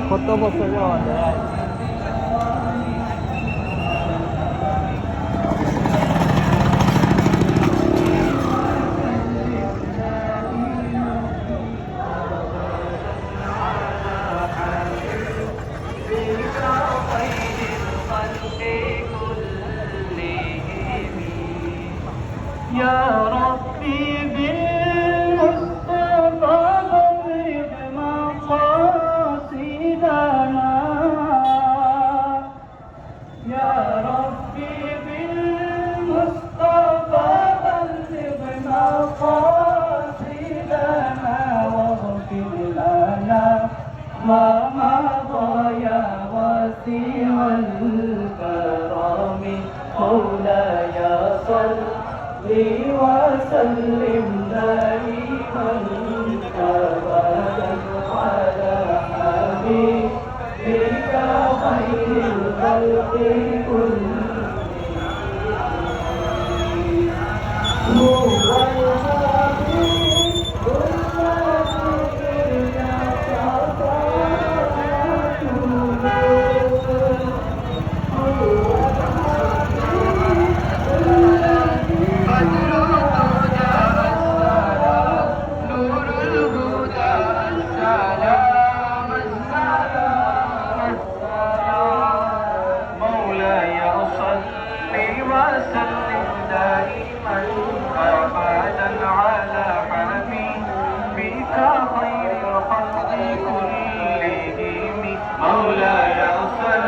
কত বছর যাওয়া يا ربي بالمصطفى بلغ مقاصدنا يا ربي بالمصطفى بلغ مقاصدنا واغفر لنا ما مضى يا واسع الكرم مولاي صل وسلم دائما ابدا على حبيبك خير الخلق كلهم هو الحبيب الذي وسلم دائما ابدا على حبيبك خير الخلق كلهم مولاي صل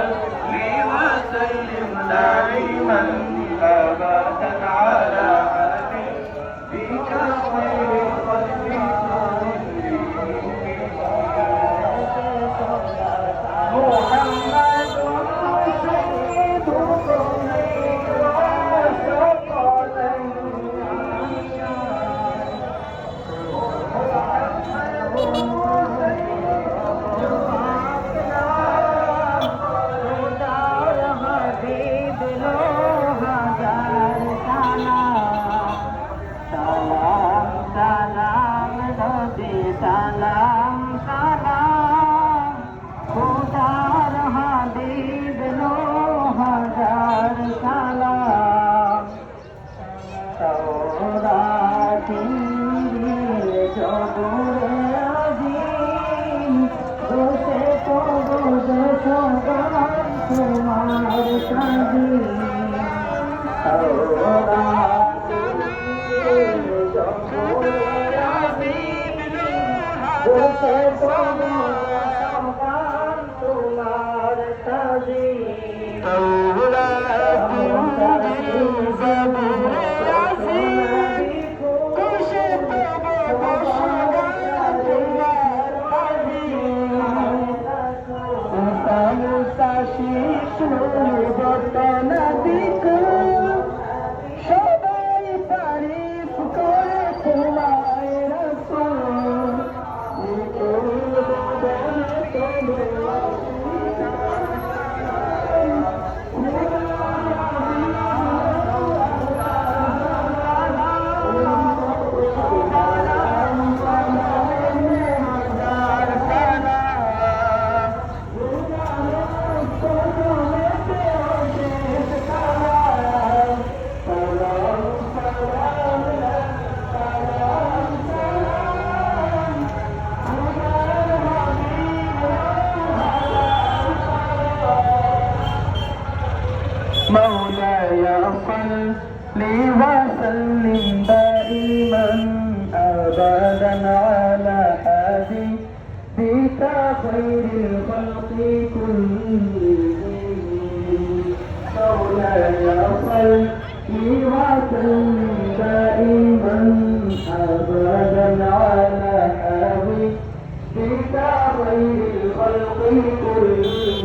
وسلم دائما ابدا على حبيبك خير الخلق كلهم محمد সালাম সালাম খোদার হাবিব লো হাজার সালাম তাওরাতির জবরে আজিম বসে পড়ব সবার তোমার কাজে তাওরাতির জবরে বসে তোমার কাজে সবাই তারিফ করে তোমায় রাসূল مولاي صل وسلم دائما ابدا على حبيبك خير الخلق كلهم مولاي صل وسلم دائما ابدا على حبيبك خير الخلق كلهم